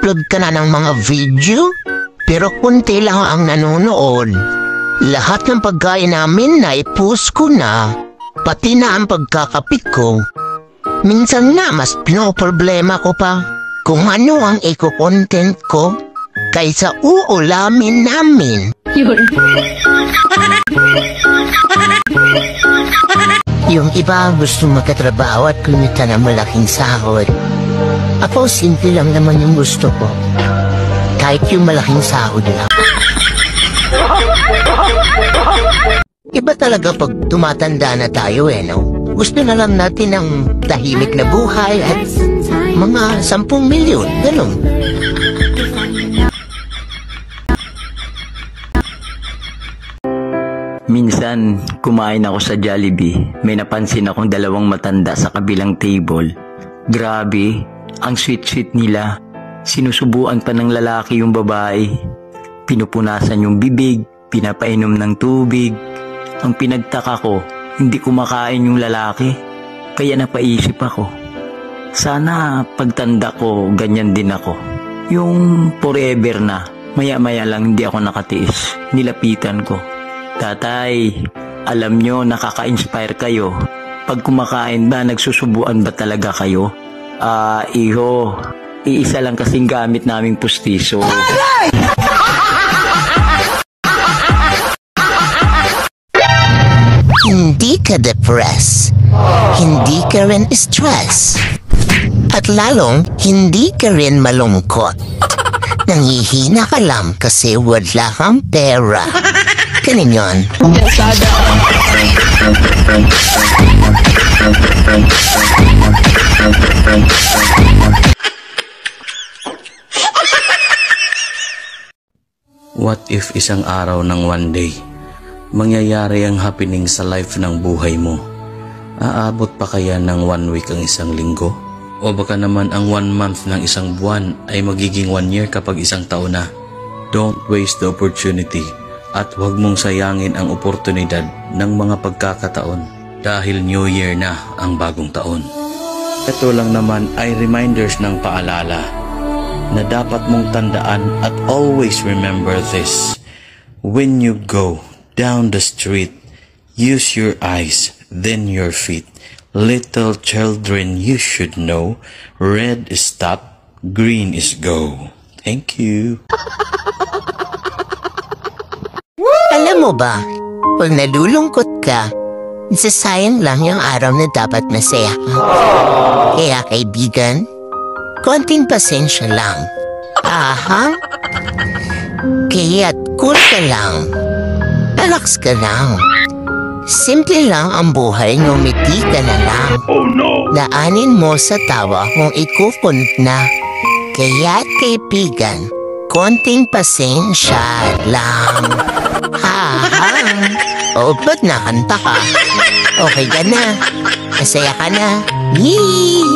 nag-upload ka na ng mga video, pero kunti lang ang nanonood. Lahat ng pagkain namin na i-post ko na, pati na ang pagkakapit ko. Minsan nga mas pinoproblema ko pa kung ano ang iko-content ko kaysa uulamin namin. Yung iba gusto magkatrabaho at kumita ng malaking sahod. Ako simple lang naman yung gusto ko. Kahit yung malaking sahod lang. Iba talaga pag tumatanda na tayo no? Gusto na lang natin ng tahimik na buhay at mga 10 milyon, ganun. Minsan, kumain ako sa Jollibee, may napansin akong 2 matanda sa kabilang table. Grabe, ang sweet-sweet nila. Sinusubuan pa ng lalaki yung babae. Pinupunasan yung bibig, pinapainom ng tubig. Ang pinagtaka ko, hindi kumakain yung lalaki. Kaya napaisip ako, sana pagtanda ko, ganyan din ako. Yung forever na, maya-maya lang hindi ako nakatiis. Nilapitan ko. Tatay, alam nyo, nakaka-inspire kayo. Pag kumakain ba, nagsusubuan ba talaga kayo? Iho, iisa lang kasing gamit naming pustiso. Hindi ka depressed. Hindi ka rin stress. At lalong, hindi ka rin malungkot. Nangihina ka lang kasi wala kang pera. Ganun yun. What if isang araw ng one day, mangyayari ang happening sa life ng buhay mo? Aabot pa kaya ng 1 week ang isang linggo? O baka naman ang 1 month ng isang buwan ay magiging 1 year kapag isang taon na? Don't waste the opportunity. At huwag mong sayangin ang oportunidad ng mga pagkakataon dahil New Year na ang bagong taon. Ito lang naman ay reminders ng paalala na dapat mong tandaan at always remember this. When you go down the street, use your eyes, then your feet. Little children, you should know, red is stop, green is go. Thank you. Alam mo ba, pag nalulungkot ka, nasasayang lang yung araw na dapat masaya ka. Kaya kaibigan, konting pasensya lang. Aha? Kaya't cool ka lang. Relax ka lang. Simple lang ang buhay, ngumiti ka na lang. Oh no! Daanin mo sa tawa kung ikukunt na. Kaya't kaibigan, konting pasensya lang. O, ba't nakanta ka? Okay ka na? Masaya ka na? Yee!